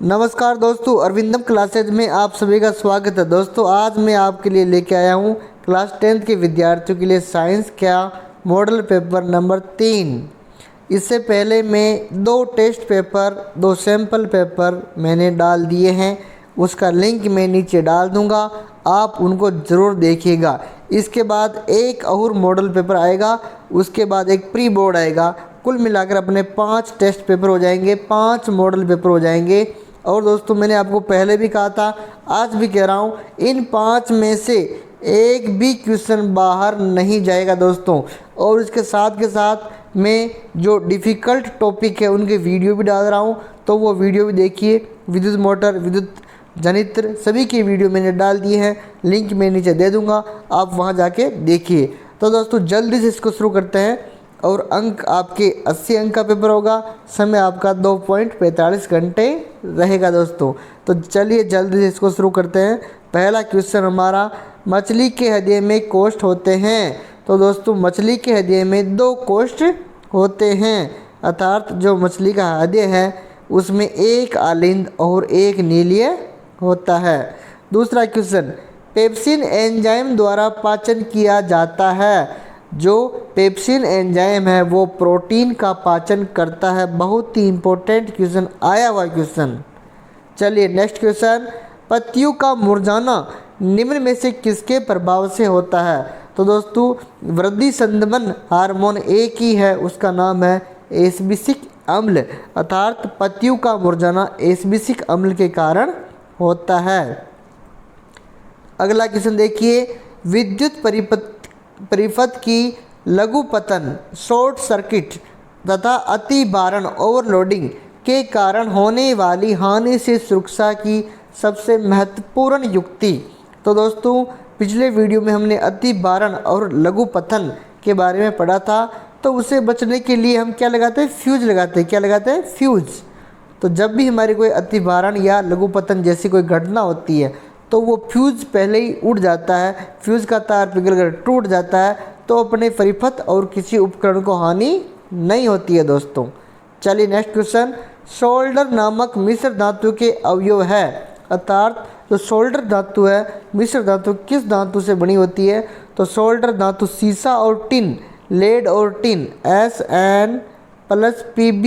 नमस्कार दोस्तों, अरविंदम क्लासेज में आप सभी का स्वागत है। दोस्तों आज मैं आपके लिए लेके आया हूँ क्लास 10th के विद्यार्थियों के लिए साइंस का मॉडल पेपर नंबर 3। इससे पहले मैं 2 टेस्ट पेपर 2 सैम्पल पेपर मैंने डाल दिए हैं, उसका लिंक मैं नीचे डाल दूँगा, आप उनको ज़रूर देखिएगा। इसके बाद एक और मॉडल पेपर आएगा, उसके बाद एक प्री बोर्ड आएगा। कुल मिलाकर अपने 5 टेस्ट पेपर हो जाएंगे, 5 मॉडल पेपर हो जाएंगे। और दोस्तों मैंने आपको पहले भी कहा था, आज भी कह रहा हूँ, इन 5 में से एक भी क्वेश्चन बाहर नहीं जाएगा दोस्तों। और इसके साथ के साथ मैं जो डिफ़िकल्ट टॉपिक है उनके वीडियो भी डाल रहा हूँ, तो वो वीडियो भी देखिए। विद्युत मोटर, विद्युत जनित्र सभी की वीडियो मैंने डाल दिए हैं, लिंक मैं नीचे दे दूँगा, आप वहाँ जाके देखिए। तो दोस्तों जल्दी से इसको शुरू करते हैं। और अंक आपके 80 अंक का पेपर होगा, समय आपका 2.45 घंटे रहेगा दोस्तों। तो चलिए जल्दी से इसको शुरू करते हैं। पहला क्वेश्चन हमारा, मछली के हृदय में कोष्ठ होते हैं। तो दोस्तों मछली के हृदय में 2 कोष्ठ होते हैं, अर्थात जो मछली का हृदय है उसमें एक आलिंद और एक नीलीय होता है। दूसरा क्वेश्चन, पेप्सिन एंजाइम द्वारा पाचन किया जाता है। जो पेप्सिन एंजाइम है वो प्रोटीन का पाचन करता है। बहुत ही इंपॉर्टेंट क्वेश्चन आया हुआ क्वेश्चन। चलिए नेक्स्ट क्वेश्चन, पत्तियों का मुरझाना निम्न में से किसके प्रभाव से होता है। तो दोस्तों वृद्धि संदमन हार्मोन एक ही है, उसका नाम है एस्बिसिक अम्ल, अर्थात पत्तियों का मुरझाना एस्बिसिक अम्ल के कारण होता है। अगला क्वेश्चन देखिए, विद्युत परिपथ की लघु पतन, शॉर्ट सर्किट तथा अति भारण ओवरलोडिंग के कारण होने वाली हानि से सुरक्षा की सबसे महत्वपूर्ण युक्ति। तो दोस्तों पिछले वीडियो में हमने अति भारण और लघु पतन के बारे में पढ़ा था। तो उसे बचने के लिए हम क्या लगाते हैं, फ्यूज लगाते हैं। क्या लगाते हैं, फ्यूज। तो जब भी हमारी कोई अति भारण या लघु पतन जैसी कोई घटना होती है तो वो फ्यूज पहले ही उड़ जाता है, फ्यूज का तार पिघलकर टूट जाता है, तो अपने परिपथ और किसी उपकरण को हानि नहीं होती है दोस्तों। चलिए नेक्स्ट क्वेश्चन, सोल्डर नामक मिश्र धातु के अवयव है, अर्थात जो सोल्डर धातु है, मिश्र धातु किस धातु से बनी होती है। तो सोल्डर धातु सीसा और टिन, लेड और टिन Sn+Pb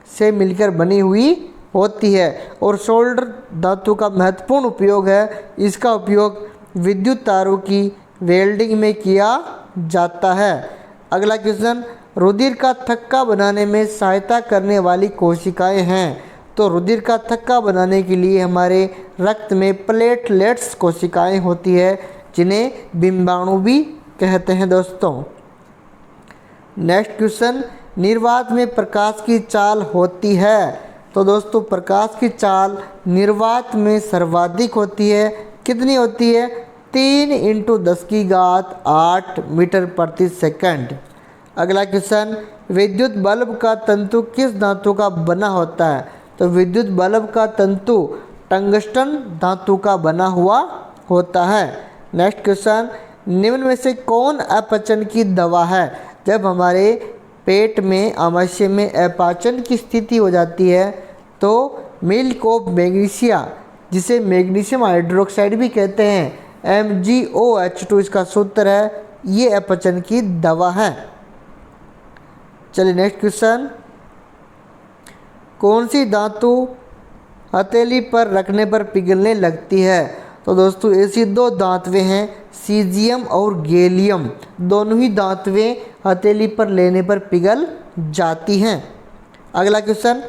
से मिलकर बनी हुई होती है। और सोल्डर धातु का महत्वपूर्ण उपयोग है, इसका उपयोग विद्युत तारों की वेल्डिंग में किया जाता है। अगला क्वेश्चन, रुधिर का थक्का बनाने में सहायता करने वाली कोशिकाएं हैं। तो रुधिर का थक्का बनाने के लिए हमारे रक्त में प्लेटलेट्स कोशिकाएं होती है, जिन्हें बिंबाणु भी कहते हैं दोस्तों। नेक्स्ट क्वेश्चन, निर्वात में प्रकाश की चाल होती है। तो दोस्तों प्रकाश की चाल निर्वात में सर्वाधिक होती है। कितनी होती है, 3 × 10⁸ मीटर प्रति सेकंड। अगला क्वेश्चन, विद्युत बल्ब का तंतु किस धातु का बना होता है। तो विद्युत बल्ब का तंतु टंगस्टन धातु का बना हुआ होता है। नेक्स्ट क्वेश्चन, निम्न में से कौन अपचन की दवा है। जब हमारे पेट में आमाशय में अपाचन की स्थिति हो जाती है तो मिल्क ऑफ मैग्नीशिया, जिसे मैग्नीशियम हाइड्रोक्साइड भी कहते हैं, MgOH2 इसका सूत्र है, ये अपचन की दवा है। चलिए नेक्स्ट क्वेश्चन, कौन सी धातु हथेली पर रखने पर पिघलने लगती है। तो दोस्तों ऐसी 2 धातुएं हैं, सीजियम और गैलियम, दोनों ही धातुएं हथेली पर लेने पर पिघल जाती हैं। अगला क्वेश्चन,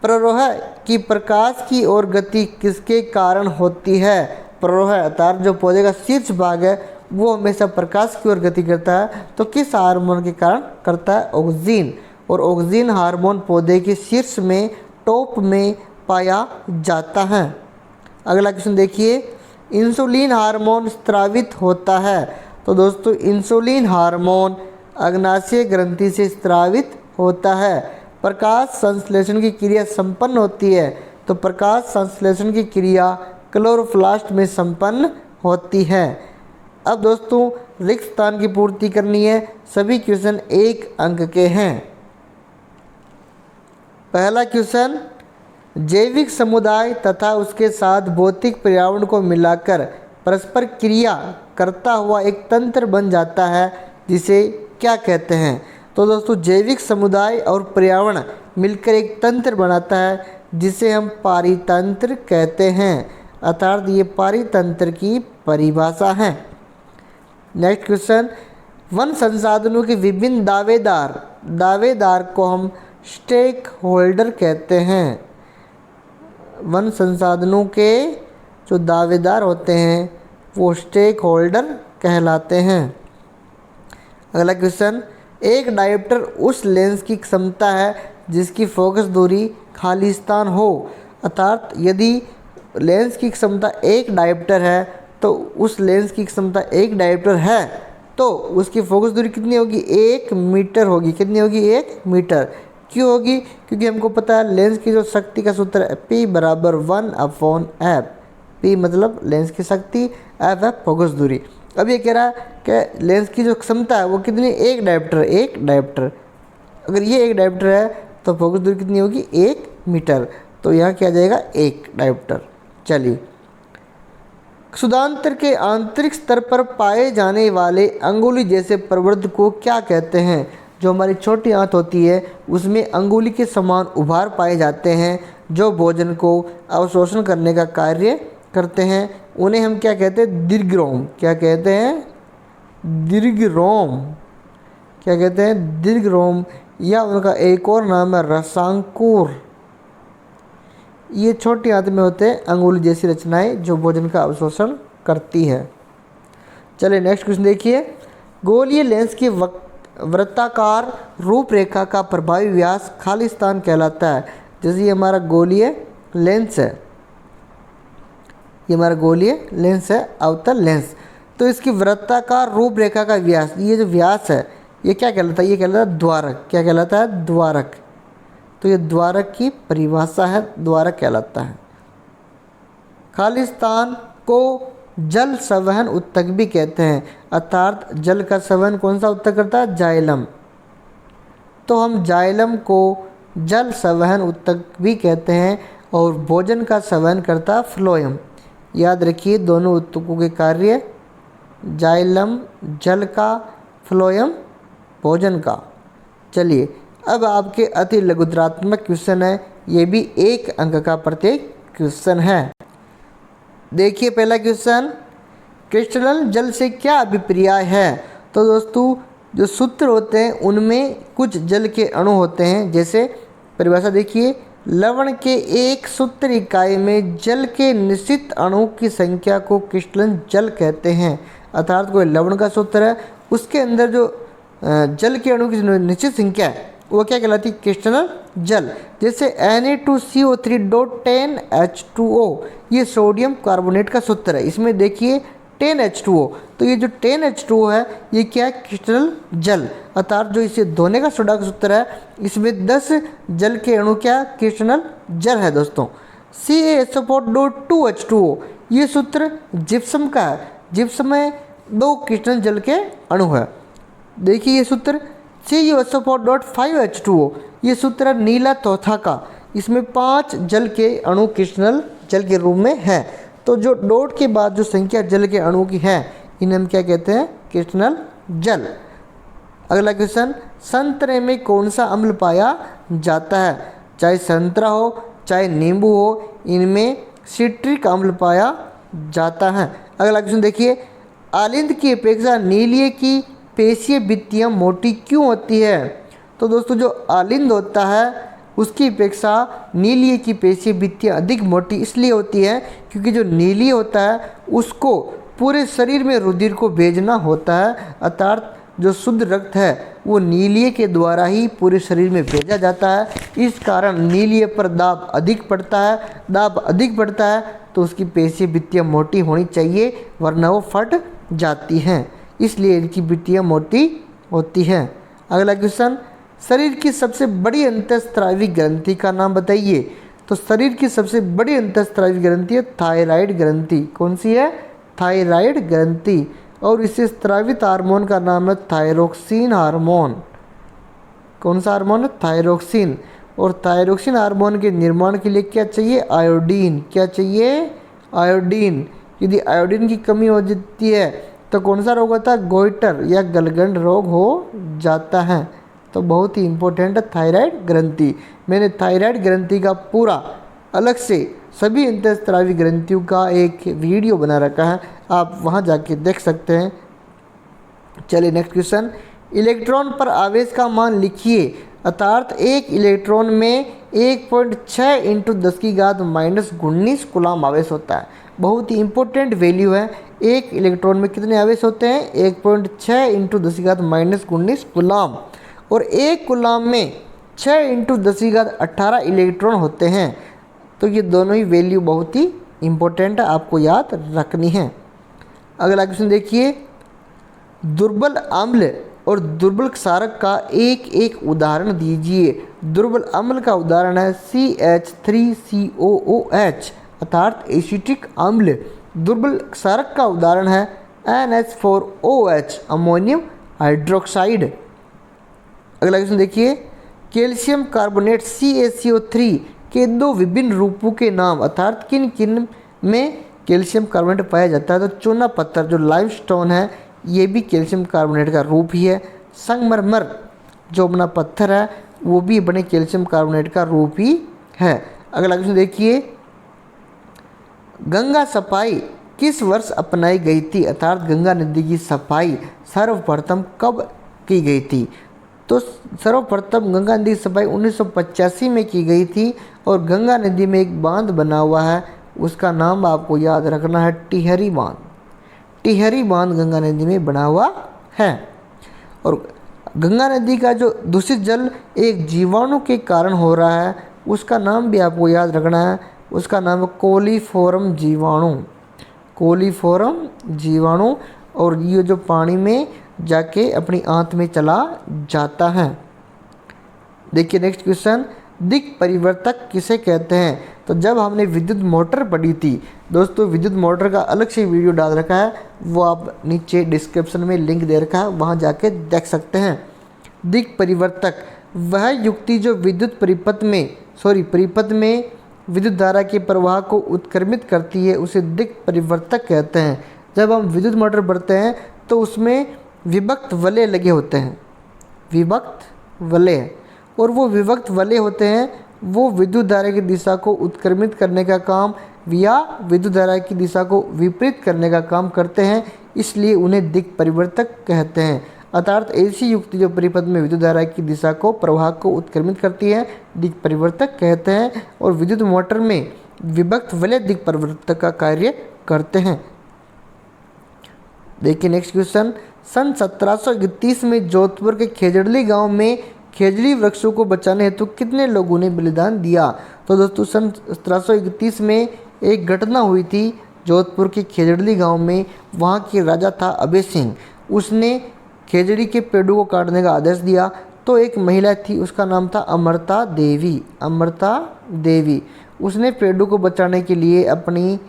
प्ररोह की प्रकाश की ओर गति किसके कारण होती है। प्ररोह अर्थात जो पौधे का शीर्ष भाग है वो हमेशा प्रकाश की ओर गति करता है, तो किस हार्मोन के कारण करता है, ऑक्सीन। और ऑक्सीन हार्मोन पौधे के शीर्ष में टॉप में पाया जाता है। अगला क्वेश्चन देखिए, इंसुलिन हार्मोन स्रावित होता है। तो दोस्तों इंसुलिन हार्मोन अग्नाशय ग्रंथि से स्रावित होता है। प्रकाश संश्लेषण की क्रिया संपन्न होती है। तो प्रकाश संश्लेषण की क्रिया क्लोरोप्लास्ट में संपन्न होती है। अब दोस्तों रिक्त स्थान की पूर्ति करनी है। सभी क्वेश्चन 1 अंक के हैं। पहला क्वेश्चन, जैविक समुदाय तथा उसके साथ भौतिक पर्यावरण को मिलाकर परस्पर क्रिया करता हुआ एक तंत्र बन जाता है, जिसे क्या कहते हैं? तो दोस्तों जैविक समुदाय और पर्यावरण मिलकर एक तंत्र बनाता है जिसे हम पारितंत्र कहते हैं, अर्थात ये पारितंत्र की परिभाषा है। नेक्स्ट क्वेश्चन, वन संसाधनों के विभिन्न दावेदार को हम स्टेक होल्डर कहते हैं। वन संसाधनों के जो दावेदार होते हैं वो स्टेक होल्डर कहलाते हैं। अगला क्वेश्चन, एक डायोप्टर उस लेंस की क्षमता है जिसकी फोकस दूरी खाली स्थान हो, अर्थात यदि लेंस की क्षमता एक डायोप्टर है तो उस लेंस की क्षमता एक डायोप्टर है तो उसकी फोकस दूरी कितनी होगी? 1 मीटर होगी। कितनी होगी? 1 मीटर। क्यों होगी? क्योंकि हमको पता है लेंस की जो शक्ति का सूत्र है P बराबर 1/F। P मतलब लेंस की शक्ति, F है फोकस दूरी। अब ये कह रहा है कि लेंस की जो क्षमता है वो कितनी? एक डायोप्टर। अगर ये एक डायोप्टर है तो फोकस दूरी कितनी होगी? 1 मीटर। तो यहाँ क्या आ जाएगा? 1 डायोप्टर। चलिए, क्षुधांतर के आंतरिक स्तर पर पाए जाने वाले अंगुली जैसे प्रवर्ध को क्या कहते हैं? जो हमारी छोटी आंत होती है उसमें अंगुली के समान उभार पाए जाते हैं जो भोजन को अवशोषण करने का कार्य करते हैं। उन्हें हम क्या कहते हैं? दीर्घरोम। क्या कहते हैं? दीर्घरोम। क्या कहते हैं? दीर्घरोम, या उनका एक और नाम है रसांकुर। ये छोटी आंत में होते हैं अंगुली जैसी रचनाएं जो भोजन का अवशोषण करती है। चलिए नेक्स्ट क्वेश्चन देखिए, गोलीय लेंस की वृत्ताकार रूपरेखा का प्रभावी व्यास खाली स्थान कहलाता है। जैसे ये हमारा गोलीय लेंस है, ये हमारा गोलीय लेंस है, अवतल लेंस, तो इसकी वृत्ताकार रूपरेखा का व्यास, ये जो व्यास है ये क्या कहलाता है? ये कहलाता है द्वारक। क्या कहलाता है? द्वारक। तो ये द्वारक की परिभाषा है, द्वारक कहलाता है। खाली स्थान को जल संवहन ऊतक भी कहते हैं, अर्थात जल का संवहन कौन सा ऊतक करता है? जाइलम। तो हम जाइलम को जल संवहन ऊतक भी कहते हैं और भोजन का संवहन करता है फ्लोएम। याद रखिए दोनों ऊतकों के कार्य, जाइलम जल का, फ्लोएम भोजन का। चलिए अब आपके अति लघुतरात्मक क्वेश्चन है, ये भी 1 अंक का प्रत्येक क्वेश्चन है। देखिए पहला क्वेश्चन, क्रिस्टलन जल से क्या अभिप्राय है? तो दोस्तों जो सूत्र होते हैं उनमें कुछ जल के अणु होते हैं। जैसे परिभाषा देखिए, लवण के एक सूत्र इकाई में जल के निश्चित अणु की संख्या को क्रिस्टलन जल कहते हैं। अर्थात कोई लवण का सूत्र है उसके अंदर जो जल के अणु की निश्चित संख्या है वो क्या कहलाती है? क्रिस्टलन जल। जैसे Na2CO3.10H2O, ये सोडियम कार्बोनेट का सूत्र है। इसमें देखिए 10H2O, तो ये जो 10H2O है ये क्या है? क्रिस्टल जल। अर्थात जो इसे धोने का सोडा का सूत्र है इसमें 10 जल के अणु क्या? क्रिस्टल जल है दोस्तों। CaSO4.2H2O, ये सूत्र जिप्सम का है। जिप्सम में 2 क्रिस्टल जल के अणु है। देखिए ये सूत्र CuSO4.5H2O, ये सूत्र है नीला चौथा का। इसमें 5 जल के अणु क्रिस्टल जल के रूप में है। तो जो डॉट के बाद जो संख्या जल के अणु की है इन्हें हम क्या कहते हैं? क्रिस्टल जल। अगला क्वेश्चन, संतरे में कौन सा अम्ल पाया जाता है? चाहे संतरा हो चाहे नींबू हो, इनमें सिट्रिक अम्ल पाया जाता है। अगला क्वेश्चन देखिए, आलिंद की अपेक्षा नीलिये की पेशीय भित्तियाँ मोटी क्यों होती है? तो दोस्तों जो आलिंद होता है उसकी अपेक्षा नीलिये की पेशीय भित्तियाँ अधिक मोटी इसलिए होती है क्योंकि जो नीलिये होता है उसको पूरे शरीर में रुधिर को भेजना होता है। अर्थात जो शुद्ध रक्त है वो नीलिये के द्वारा ही पूरे शरीर में भेजा जाता है। इस कारण नीलिये पर दाब अधिक पड़ता है। दाब अधिक पड़ता है तो उसकी पेशीय भित्तियाँ मोटी होनी चाहिए, वरना वो फट जाती हैं, इसलिए इनकी भित्तियाँ मोटी होती हैं। अगला क्वेश्चन, शरीर की सबसे बड़ी अंतःस्रावी ग्रंथि का नाम बताइए। तो शरीर की सबसे बड़ी अंतःस्रावी ग्रंथि है थायराइड ग्रंथि। कौन सी है? थायराइड ग्रंथि। और इसे स्रावित हार्मोन का नाम है थायरोक्सिन हार्मोन। कौन सा हार्मोन है? थायरोक्सिन। और थायरोक्सिन हार्मोन के निर्माण के लिए क्या चाहिए? आयोडीन। क्या चाहिए? आयोडीन। यदि आयोडीन की कमी हो जाती है तो कौन सा रोग होता है? गोइटर या गलगंड रोग हो जाता है। तो बहुत ही इम्पोर्टेंट है थायराइड ग्रंथि। मैंने थायराइड ग्रंथि का पूरा अलग से सभी अंतःस्रावी ग्रंथियों का एक वीडियो बना रखा है, आप वहां जाके देख सकते हैं। चलिए नेक्स्ट क्वेश्चन। इलेक्ट्रॉन पर आवेश का मान लिखिए, अर्थात एक इलेक्ट्रॉन में 1.6 इंटू 10 की घात माइनस 19 कूलाम आवेश होता है। बहुत ही इंपॉर्टेंट वैल्यू है। एक इलेक्ट्रॉन में कितने आवेश होते हैं? 1.6 इंटू 10 की घात माइनस 19 कूलाम। और एक कूलाम में 6 इंटू 10 की घात 18 इलेक्ट्रॉन होते हैं। तो ये दोनों ही वैल्यू बहुत ही इंपॉर्टेंट है, आपको याद रखनी है। अगला क्वेश्चन देखिए, दुर्बल अम्ल और दुर्बल क्षारक का एक एक उदाहरण दीजिए। दुर्बल अम्ल का उदाहरण है CH3COOH अर्थात एसिटिक अम्ल। दुर्बल क्षारक का उदाहरण है NH4OH अमोनियम हाइड्रोक्साइड। अगला क्वेश्चन देखिए, कैल्शियम कार्बोनेट CaCO3 के दो विभिन्न रूपों के नाम, अर्थात किन किन में कैल्शियम कार्बोनेट पाया जाता है? तो चूना पत्थर जो लाइमस्टोन है ये भी कैल्शियम कार्बोनेट का रूप ही है। संगमरमर जो अपना पत्थर है वो भी अपने कैल्शियम कार्बोनेट का रूप ही है। अगला क्वेश्चन देखिए, गंगा सफाई किस वर्ष अपनाई गई थी? अर्थात गंगा नदी की सफाई सर्वप्रथम कब की गई थी? तो सर्वप्रथम गंगा नदी की सफाई 1985 में की गई थी। और गंगा नदी में एक बांध बना हुआ है, उसका नाम आपको याद रखना है टिहरी बांध। टिहरी बांध गंगा नदी में बना हुआ है। और गंगा नदी का जो दूषित जल एक जीवाणु के कारण हो रहा है, उसका नाम भी आपको याद रखना है, उसका नाम है कोलीफॉर्म जीवाणु। कोलीफॉर्म जीवाणु। और ये जो पानी में जाके अपनी आंत में चला जाता है। देखिए नेक्स्ट क्वेश्चन, दिक् परिवर्तक किसे कहते हैं? तो जब हमने विद्युत मोटर पढ़ी थी दोस्तों, विद्युत मोटर का अलग से वीडियो डाल रखा है, वो आप नीचे डिस्क्रिप्शन में लिंक दे रखा है, वहाँ जाके देख सकते हैं। दिक् परिवर्तक वह युक्ति जो विद्युत परिपथ में विद्युत धारा के प्रवाह को उत्क्रमित करती है, उसे दिक् परिवर्तक कहते हैं। जब हम विद्युत मोटर पढ़ते हैं तो उसमें विभक्त वलय लगे होते हैं, विभक्त वलय। और वो विभक्त वलय होते हैं, वो विद्युत धारा की दिशा को उत्क्रमित करने का काम या विद्युत धारा की दिशा को विपरीत करने का काम करते हैं, इसलिए उन्हें दिक् परिवर्तक कहते हैं। अर्थात ऐसी युक्ति जो परिपथ में विद्युत धारा की दिशा को प्रवाह को उत्क्रमित करती है, दिक् परिवर्तक कहते हैं। और विद्युत मोटर में विभक्त वलय दिक् परिवर्तक का कार्य करते हैं। देखिए नेक्स्ट क्वेश्चन, सन 1731 में जोधपुर के खेजड़ली गांव में खेजड़ी वृक्षों को बचाने हेतु कितने लोगों ने बलिदान दिया? तो दोस्तों सन 1731 में एक घटना हुई थी जोधपुर के खेजड़ली गांव में। वहां के राजा था अभय सिंह, उसने खेजड़ी के पेड़ों को काटने का आदेश दिया। तो एक महिला थी, उसका नाम था अमृता देवी। अमृता देवी उसने पेड़ों को बचाने के लिए अपनी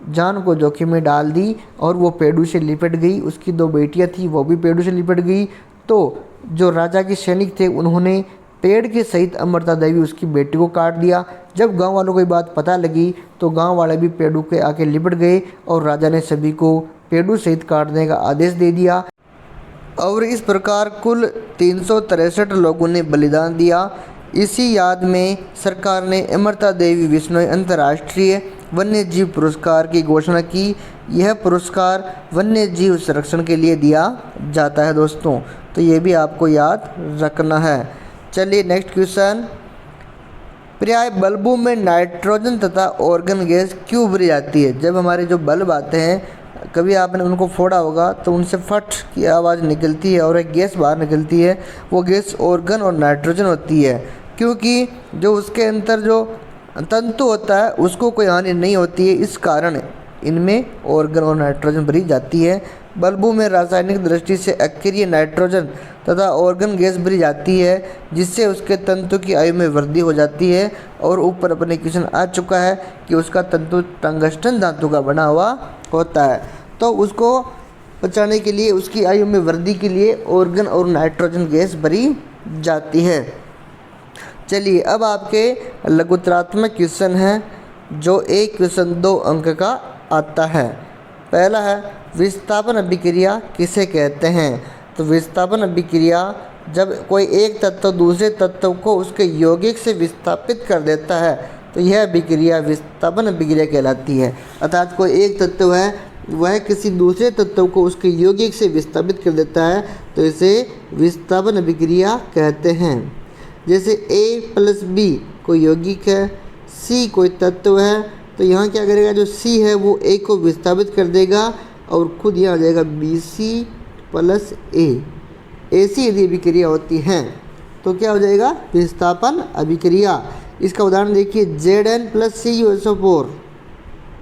जान को जोखिम में डाल दी और वो पेड़ों से लिपट गई। उसकी दो बेटियां थी, वो भी पेड़ों से लिपट गई। तो जो राजा के सैनिक थे उन्होंने पेड़ के सहित अमृता देवी उसकी बेटी को काट दिया। जब गांव वालों को ये बात पता लगी तो गांव वाले भी पेड़ों के आके लिपट गए और राजा ने सभी को पेड़ों सहित काटने का आदेश दे दिया। और इस प्रकार कुल 363 लोगों ने बलिदान दिया। इसी याद में सरकार ने अमृता देवी बिश्नोई अंतर्राष्ट्रीय वन्य जीव पुरस्कार की घोषणा की। यह पुरस्कार वन्य जीव संरक्षण के लिए दिया जाता है दोस्तों, तो ये भी आपको याद रखना है। चलिए नेक्स्ट क्वेश्चन, प्राय बल्बों में नाइट्रोजन तथा ऑर्गन गैस क्यों भरी जाती है? जब हमारे जो बल्ब आते हैं, कभी आपने उनको फोड़ा होगा तो उनसे फट की आवाज़ निकलती है और एक गैस बाहर निकलती है। वो गैस ऑर्गन और नाइट्रोजन होती है, क्योंकि जो उसके अंदर जो तंतु होता है उसको कोई हानि नहीं होती है, इस कारण इनमें ऑर्गन और नाइट्रोजन भरी जाती है। बल्बों में रासायनिक दृष्टि से अक्रिय नाइट्रोजन तथा ऑर्गन गैस भरी जाती है, जिससे उसके तंतु की आयु में वृद्धि हो जाती है। और ऊपर अपने क्वेश्चन आ चुका है कि उसका तंतु टंगस्टन धातु का बना हुआ होता है, तो उसको बचाने के लिए, उसकी आयु में वृद्धि के लिए ऑर्गन और नाइट्रोजन गैस भरी जाती है। चलिए अब आपके लघुतरात्मक क्वेश्चन हैं, जो एक क्वेश्चन 2 अंक का आता है। पहला है विस्थापन अभिक्रिया किसे कहते हैं। तो विस्थापन अभिक्रिया जब कोई एक तत्व दूसरे तत्व को उसके यौगिक से विस्थापित कर देता है तो यह अभिक्रिया विस्थापन अभिक्रिया कहलाती है। अर्थात कोई एक तत्व है वह किसी दूसरे तत्व को उसके यौगिक से विस्थापित कर देता है तो इसे विस्थापन अभिक्रिया कहते हैं। जैसे A+B कोई यौगिक है, C कोई तत्व है, तो यहाँ क्या करेगा, जो C है वो A को विस्थापित कर देगा और खुद यहाँ आ जाएगा BC+A। ऐसी यदि अभिक्रिया होती हैं तो क्या हो जाएगा, विस्थापन अभिक्रिया। इसका उदाहरण देखिए Zn+CuSO4,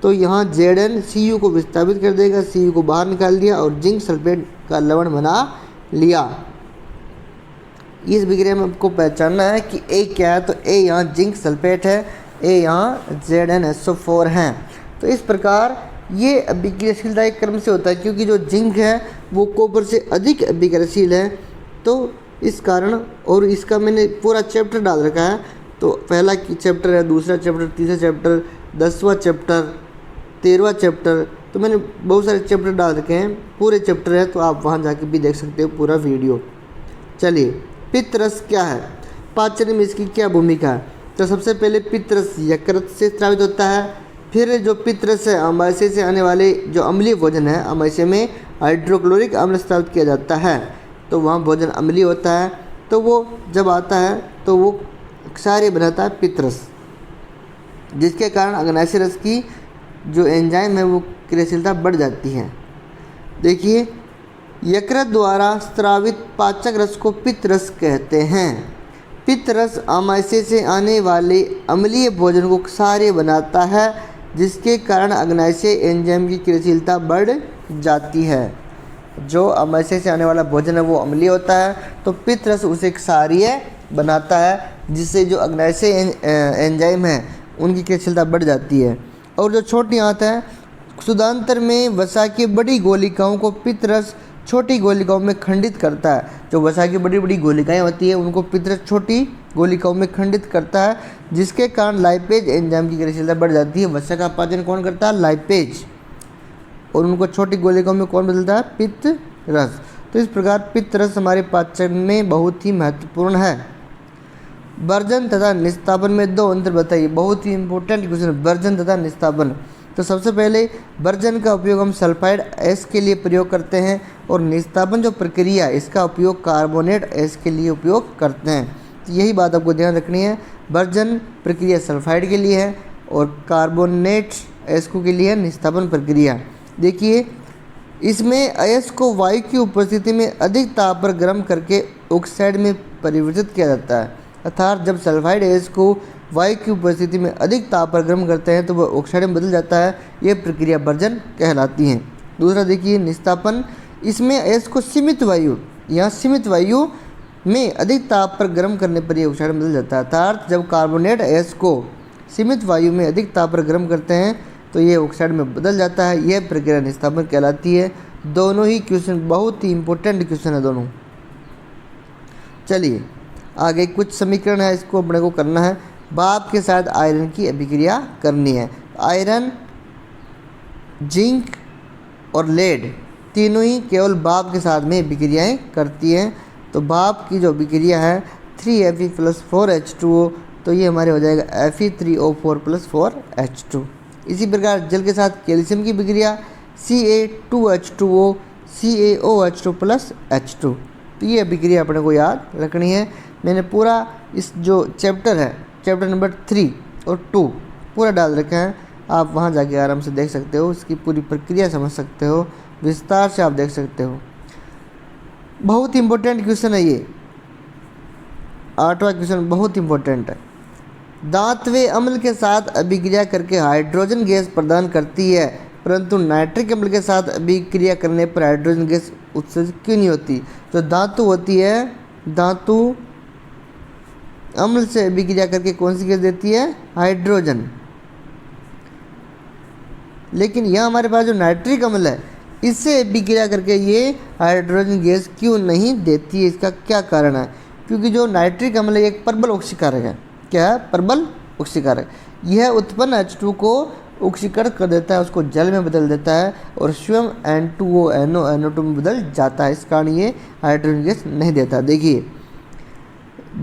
तो यहाँ Zn Cu को विस्थापित कर देगा, Cu को बाहर निकाल दिया और जिंक सल्फेट का लवण बना लिया। इस अभिक्रिया में आपको पहचानना है कि A क्या है, तो A यहाँ जिंक सल्फेट है, A यहाँ ZnSO4 हैं। तो इस प्रकार ये अभिक्रियाशीलता एक क्रम से होता है, क्योंकि जो जिंक है वो कॉपर से अधिक अभिक्रियाशील है, तो इस कारण। और इसका मैंने पूरा चैप्टर डाल रखा है, तो पहला चैप्टर है, दूसरा चैप्टर, तीसरा चैप्टर, 10वां चैप्टर, 13वां चैप्टर, तो मैंने बहुत सारे चैप्टर डाल रखे हैं, पूरे चैप्टर है, तो आप वहाँ जाके भी देख सकते हो पूरा वीडियो। चलिए पित्तरस क्या है, पाचन में इसकी क्या भूमिका है। तो सबसे पहले पित्तरस यकृत से स्रावित होता है। फिर जो पित्तरस है अमाशय से आने वाले जो अम्लीय भोजन है, अमाशय में हाइड्रोक्लोरिक अम्ल स्रावित किया जाता है, तो वहाँ भोजन अम्लीय होता है, तो वो जब आता है तो वो क्षारीय बनाता है पित्तरस, जिसके कारण अग्नाशय रस की जो एंजाइम है वो क्रियाशीलता बढ़ जाती है। देखिए यकृत द्वारा स्रावित पाचक रस को पित्तरस कहते हैं। पित्तरस आमाशय से आने वाले अम्लीय भोजन को क्षारीय बनाता है, जिसके कारण अग्नाशय एंजाइम की क्रियाशीलता बढ़ जाती है। जो आमाशय से आने वाला भोजन है वो अम्लीय होता है, तो पित्तरस उसे क्षारीय बनाता है, जिससे जो अग्नाशय एंजाइम है उनकी क्रियाशीलता बढ़ जाती है। और जो छोटी आंत है, शुद्धांतर में वसा की बड़ी गोलिकाओं को पित्तरस छोटी गोलिकाओं में खंडित करता है। जो वसा की बड़ी बड़ी गोलिकाएं होती है उनको पित्तरस छोटी गोलिकाओं में खंडित करता है, जिसके कारण लाइपेज एंजाइम की क्रियाशीलता बढ़ जाती है। वसा का पाचन कौन करता है, लाइपेज, और उनको छोटी गोलिकाओं में कौन बदलता है, पित्तरस। तो इस प्रकार पित्तरस हमारे पाचन में बहुत ही महत्वपूर्ण है। वर्जन तथा निस्तापन में 2 अंतर बताइए। बहुत ही इंपॉर्टेंट क्वेश्चन, वर्जन तथा निस्तापन। तो सबसे पहले वर्जन का उपयोग हम सल्फाइड एस के लिए प्रयोग करते हैं, और निस्तापन जो प्रक्रिया है इसका उपयोग कार्बोनेट एस के लिए उपयोग करते हैं। तो यही बात आपको ध्यान रखनी है, वर्जन प्रक्रिया सल्फाइड के लिए है और कार्बोनेट एस्को के लिए है निस्तापन प्रक्रिया। देखिए इसमें अयस्क को वायु की उपस्थिति में अधिक ताप पर गर्म करके ऑक्साइड में परिवर्तित किया जाता है। अर्थात जब सल्फाइड अयस्क को वायु की उपस्थिति में अधिक ताप पर गर्म करते हैं तो वह ऑक्साइड में बदल जाता है। यह प्रक्रिया वर्जन कहलाती है। दूसरा देखिए निस्तापन, इसमें अयस्क को सीमित वायु या सीमित वायु में अधिक ताप पर गर्म करने पर यह ऑक्साइड में बदल जाता है। अर्थात जब कार्बोनेट अयस्क को सीमित वायु में अधिक ताप पर गर्म करते हैं तो ये ऑक्साइड में बदल जाता है। यह प्रक्रिया निस्तापन कहलाती है। दोनों ही क्वेश्चन बहुत ही इंपॉर्टेंट क्वेश्चन है दोनों। चलिए आगे कुछ समीकरण है, इसको अपने को करना है। भाप के साथ आयरन की अभिक्रिया करनी है। आयरन, जिंक और लेड तीनों ही केवल भाप के साथ में अभिक्रियाएँ करती हैं। तो भाप की जो अभिक्रिया है 3Fe+4H2O, तो ये हमारे हो जाएगा Fe3O4+4H2। इसी प्रकार जल के साथ कैल्शियम की अभिक्रिया Ca2H2O CaOH2+H2। तो ये अभिक्रिया अपने को याद रखनी है। मैंने पूरा इस जो चैप्टर है, चैप्टर नंबर 3 और 2 पूरा डाल रखा है, आप वहाँ जाके आराम से देख सकते हो, इसकी पूरी प्रक्रिया समझ सकते हो, विस्तार से आप देख सकते हो। बहुत इंपॉर्टेंट क्वेश्चन है ये, 8वां क्वेश्चन बहुत इंपॉर्टेंट है। दांतवे अम्ल के साथ अभिक्रिया करके हाइड्रोजन गैस प्रदान करती है, परंतु नाइट्रिक अम्ल के साथ अभिक्रिया करने पर हाइड्रोजन गैस उत्सर्जित क्यों नहीं होती। जो धातु होती है, धातु अम्ल से अभिक्रिया करके कौन सी गैस देती है, हाइड्रोजन। लेकिन यहाँ हमारे पास जो नाइट्रिक अम्ल है इससे अभिक्रिया करके ये हाइड्रोजन गैस क्यों नहीं देती है, इसका क्या कारण है। क्योंकि जो नाइट्रिक अम्ल है एक प्रबल ऑक्सीकारक है। क्या है? प्रबल ऑक्सीकारक। यह उत्पन्न H2 को ऑक्सीकृत कर देता है, उसको जल में बदल देता है और स्वयं N2O NO2 में बदल जाता है। इस कारण ये हाइड्रोजन गैस नहीं देता। देखिए,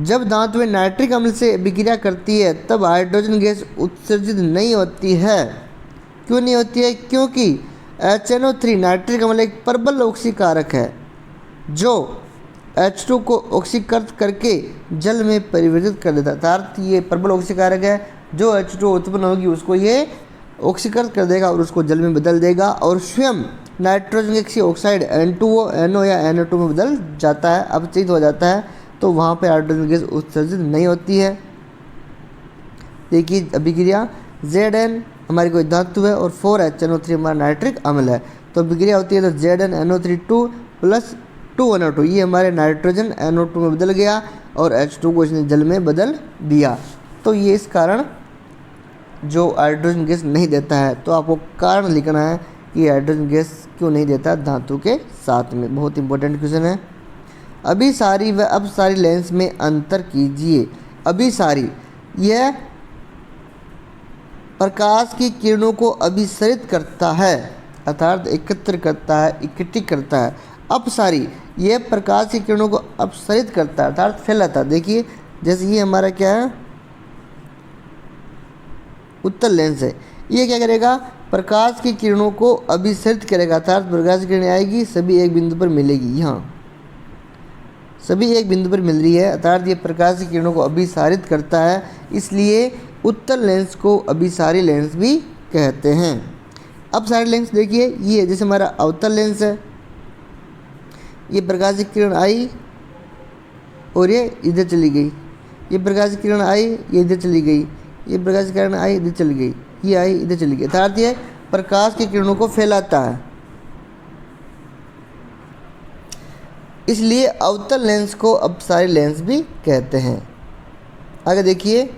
जब धातुएं नाइट्रिक अम्ल से अभिक्रिया करती है तब हाइड्रोजन गैस उत्सर्जित नहीं होती है। क्यों नहीं होती है? क्योंकि HNO3 नाइट्रिक अम्ल एक प्रबल ऑक्सीकारक है जो H2 को ऑक्सीकृत करके जल में परिवर्तित कर देता है। अर्थात ये प्रबल ऑक्सीकारक है, जो H2 उत्पन्न होगी उसको ये ऑक्सीकृत कर देगा और उसको जल में बदल देगा और स्वयं nitrogen gas oxide N2O NO या NO2 में बदल जाता है, अपचित हो जाता है, तो वहाँ पे हाइड्रोजन गैस उत्सर्जित नहीं होती है। देखिए अभिक्रिया, Zn हमारी कोई धातु है और 4HNO3 हमारा नाइट्रिक अम्ल है, तो अभिक्रिया होती है तो ZnNO3 2 प्लस 2NO2, ये हमारे नाइट्रोजन NO2 में बदल गया और H2 को इसने जल में बदल दिया। तो ये इस कारण जो हाइड्रोजन गैस नहीं देता है। तो आपको कारण लिखना है कि हाइड्रोजन गैस क्यों नहीं देता धातु के साथ में। बहुत इंपॉर्टेंट क्वेश्चन है। अभिसारी व अपसारी लेंस में अंतर कीजिए। अभिसारी, यह प्रकाश की किरणों को अभिसरित करता है, अर्थात एकत्र करता है, इकट्ठी करता है। अपसारी, यह प्रकाश की किरणों को अपसरित करता है, अर्थात फैलाता है। देखिए जैसे ये हमारा क्या है, उत्तल लेंस है, ये क्या करेगा? प्रकाश की किरणों को अभिसरित करेगा, अर्थात प्रकाश की किरणें आएगी, सभी एक बिंदु पर मिलेगी। यहाँ सभी एक बिंदु पर मिल रही है, अर्थात ये प्रकाश की किरणों को अभिसारित करता है, इसलिए उत्तल लेंस को अभिसारी लेंस भी कहते हैं। अपसारी लेंस देखिए, ये जैसे हमारा अवतल लेंस है, ये प्रकाश की किरण आई और ये इधर चली गई, ये प्रकाश की किरण आई, ये इधर चली गई, ये प्रकाश की किरण आई, इधर चली गई, ये आई, इधर चली गई, अर्थात ये प्रकाश की किरणों को फैलाता है, इसलिए अवतल लेंस को अपसारी लेंस भी कहते हैं। आगे देखिए,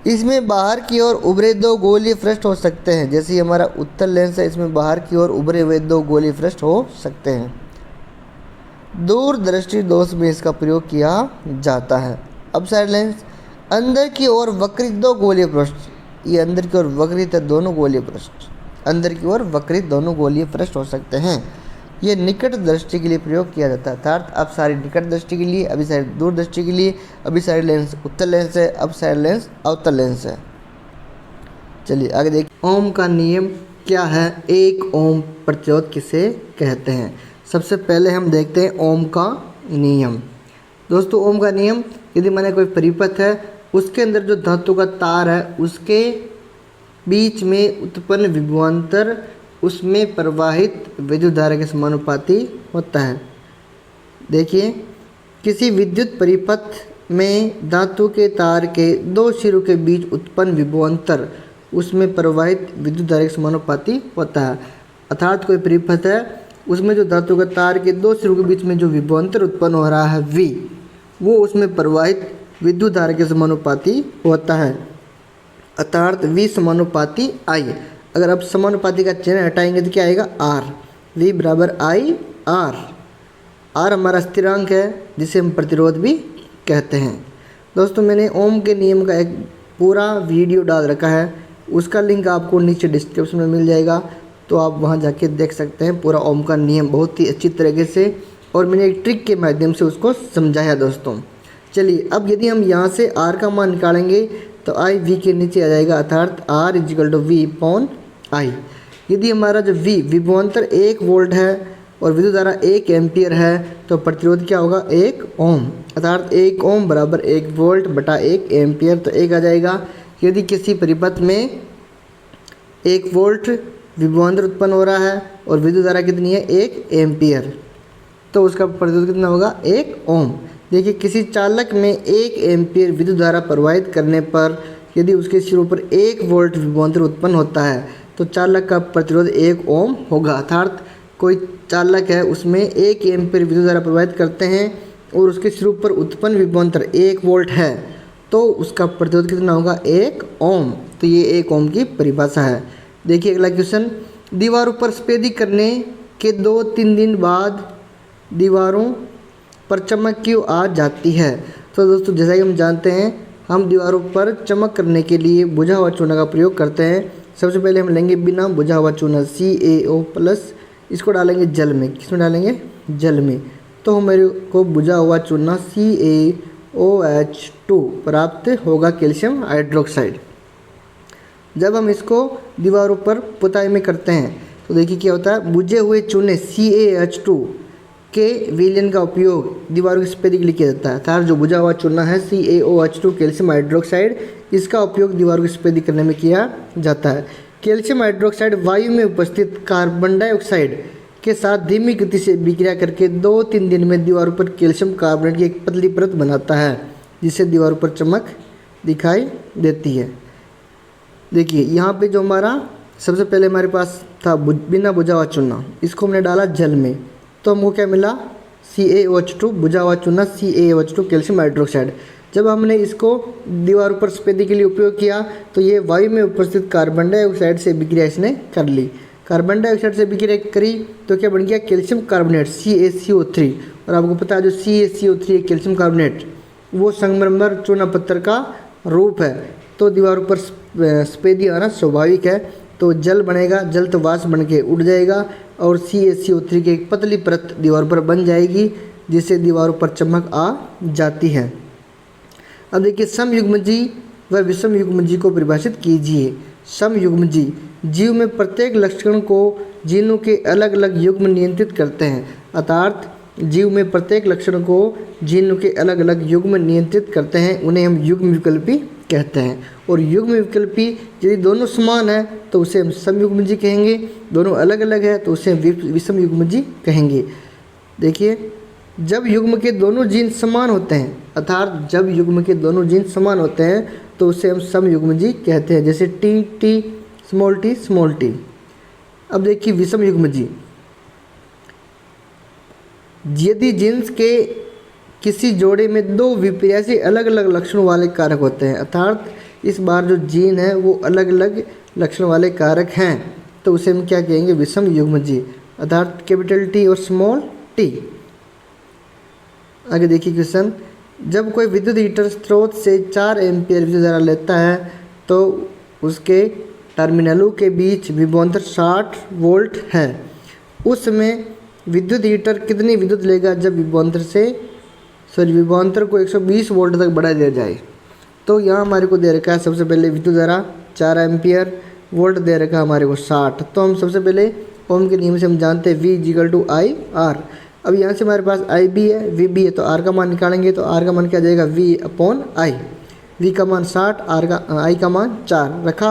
इसमें बाहर की ओर उभरे दो गोलीय पृष्ठ हो सकते हैं। जैसे ही हमारा उत्तल लेंस है, इसमें बाहर की ओर उभरे हुए दो गोलीय पृष्ठ हो सकते हैं। दूरदृष्टि दोष में इसका प्रयोग किया जाता है। अपसारी लेंस, अंदर की ओर वक्रित दो गोलीय पृष्ठ, ये अंदर की ओर वक्रित है दोनों गोलीय पृष्ठ, अंदर की ओर वक्रित दोनों गोलीय पृष्ठ हो सकते हैं। ये निकट दृष्टि के लिए प्रयोग किया जाता है, अर्थात अपसारी निकट दृष्टि के लिए, अभिसारी दूर दृष्टि के लिए। अभिसारी लेंस उत्तल लेंस है, अपसारी लेंस अवतल लेंस है। चलिए आगे देखिए, ओम का नियम क्या है? एक ओम प्रतिरोध किसे कहते हैं? सबसे पहले हम देखते हैं ओम का नियम। दोस्तों ओम का नियम, यदि मैंने कोई परिपथ है, उसके अंदर जो धातु का तार है उसके बीच में उत्पन्न विभवांतर उसमें प्रवाहित विद्युत धारा के समानुपाती होता है। देखिए, किसी विद्युत परिपथ में धातु के तार के दो सिरों के बीच उत्पन्न विभवांतर उसमें प्रवाहित विद्युत धारा के समानुपाती होता है। अर्थात कोई परिपथ है, उसमें जो धातु का तार के दो सिरों के बीच में जो विभवांतर उत्पन्न हो रहा है V, वो उसमें प्रवाहित विद्युत धारा के समानुपाती होता है, अर्थात V समानुपाती I। अगर आप समानुपाती का चिन्ह हटाएंगे तो क्या आएगा? R, V बराबर I R। R हमारा स्थिरांक है जिसे हम प्रतिरोध भी कहते हैं। दोस्तों मैंने ओम के नियम का एक पूरा वीडियो डाल रखा है, उसका लिंक आपको नीचे डिस्क्रिप्शन में मिल जाएगा, तो आप वहां जाके देख सकते हैं पूरा ओम का नियम बहुत ही अच्छी तरीके से, और मैंने एक ट्रिक के माध्यम से उसको समझाया दोस्तों। चलिए अब यदि हम यहाँ से R का मान निकालेंगे तो I V के नीचे आ जाएगा, अर्थात R equal to V upon I। यदि हमारा जो V विभवांतर 1 वोल्ट है और विद्युत धारा 1 एम्पियर है तो प्रतिरोध क्या होगा? 1 ओम, अर्थात 1 ओम बराबर 1 वोल्ट बटा 1 एम्पियर, तो 1 आ जाएगा। यदि किसी परिपथ में 1 वोल्ट विभवांतर उत्पन्न हो रहा है और विद्युत धारा कितनी है? 1 एम्पियर, तो उसका प्रतिरोध कितना होगा? 1 ओम। देखिए, किसी चालक में 1 एम्पियर विद्युत धारा प्रवाहित करने पर यदि उसके सिरों पर 1 वोल्ट विभवांतर उत्पन्न होता है तो चालक का प्रतिरोध 1 ओम होगा। अर्थात कोई चालक है, उसमें 1 एम्पियर विद्युत धारा प्रवाहित करते हैं और उसके सिरों पर उत्पन्न विभवांतर 1 वोल्ट है, तो उसका प्रतिरोध कितना होगा? 1 ओम। तो ये 1 ओम की परिभाषा है। देखिए अगला क्वेश्चन, दीवारों पर सफेदी करने के 2-3 दिन बाद दीवारों पर चमक क्यों आ जाती है? तो दोस्तों जैसा कि हम जानते हैं, हम दीवारों पर चमक करने के लिए बुझा हुआ चूना का प्रयोग करते हैं। सबसे पहले हम लेंगे बिना बुझा हुआ चूना CaO+, इसको डालेंगे जल में। किसमें डालेंगे? जल में। तो हमारे को बुझा हुआ चूना CaOH2 प्राप्त होगा, कैल्शियम हाइड्रोक्साइड। जब हम इसको दीवारों पर पुताई में करते हैं तो देखिए क्या होता है, बुझे हुए चूने CaH2 के विलयन का उपयोग दीवारों की सफेदी के लिए किया जाता है। अर्थात जो बुझा हुआ चूना है CaOH2 कैल्शियम हाइड्रोक्साइड, इसका उपयोग दीवारों की सफेदी करने में किया जाता है। कैल्शियम हाइड्रोक्साइड वायु में उपस्थित कार्बन डाइऑक्साइड के साथ धीमी गति से विक्रिया करके 2-3 दिन में दीवारों पर कैल्शियम कार्बोनेट की एक पतली परत बनाता है, जिससे दीवारों पर चमक दिखाई देती है। देखिए यहाँ पे जो हमारा सबसे पहले हमारे पास था बिना बुझा हुआ चूना, इसको हमने डाला जल में, तो हमको क्या मिला? CaOH2 बुझा हुआ चूना CaOH2 कैल्शियम हाइड्रोक्साइड। जब हमने इसको दीवारों पर सफेदी के लिए उपयोग किया तो ये वायु में उपस्थित कार्बन डाइऑक्साइड से विक्रिया इसने कर ली। कार्बन डाइऑक्साइड से विक्रिया करी तो क्या बन गया? Calcium carbonate CaCO3। और आपको पता है जो CaCO3 है कैल्शियम कार्बोनेट, वो संगमरमर चूना पत्थर का रूप है। तो दीवारों पर सफेदी आना स्वाभाविक है। तो जल बनेगा, जल तो वाष्प बन के उड़ जाएगा और CaCO3 की एक पतली परत दीवार पर बन जाएगी, जिससे दीवारों पर चमक आ जाती है। अब देखिए समयुग्मजी व विषमयुग्मजी को परिभाषित कीजिए। समयुग्मजी जीव में प्रत्येक लक्षण को जीनों के अलग अलग युग्म नियंत्रित करते हैं। अर्थात जीव में प्रत्येक लक्षण को जीनों के अलग अलग युग्म नियंत्रित करते हैं, उन्हें हम युग्म विकल्पी कहते हैं। और युग्म विकल्पी यदि दोनों समान है तो उसे हम समयुग्मजी कहेंगे, दोनों अलग अलग है तो उसे विषम युग्मजी कहेंगे। देखिए जब युग्म के दोनों जीन समान होते हैं, अर्थात जब युग्म के दोनों जीन समान होते हैं तो उसे हम समयुग्मजी कहते हैं, जैसे T स्मॉल t। अब देखिए विषम युग्मजी, यदि जीन्स के किसी जोड़े में दो विपर्यासी अलग अलग लक्षणों वाले कारक होते हैं, अर्थात इस बार जो जीन है वो अलग अलग लक्षण वाले कारक हैं, तो उसे हम क्या कहेंगे? विषम युग्मजी, अर्थात कैपिटल T और स्मॉल t। आगे देखिए क्वेश्चन, जब कोई विद्युत हीटर स्रोत से 4 एम्पीयर विद्युत धारा लेता है तो उसके टर्मिनलों के बीच विभवांतर 60 वोल्ट है, उस समय विद्युत हीटर कितनी विद्युत लेगा जब विभवांतर को 120 वोल्ट तक बढ़ा दिया जाए? तो यहाँ हमारे को दे रखा है सबसे पहले विद्युत धारा 4 एम्पीयर, वोल्ट दे रखा है हमारे को 60। तो हम सबसे पहले ओम के नियम से हम जानते हैं V=IR। अब यहाँ से हमारे पास IB है, VB है, तो R का मान निकालेंगे तो R का मान क्या जाएगा? V/I। V का मान 60, I का मान 4 रखा,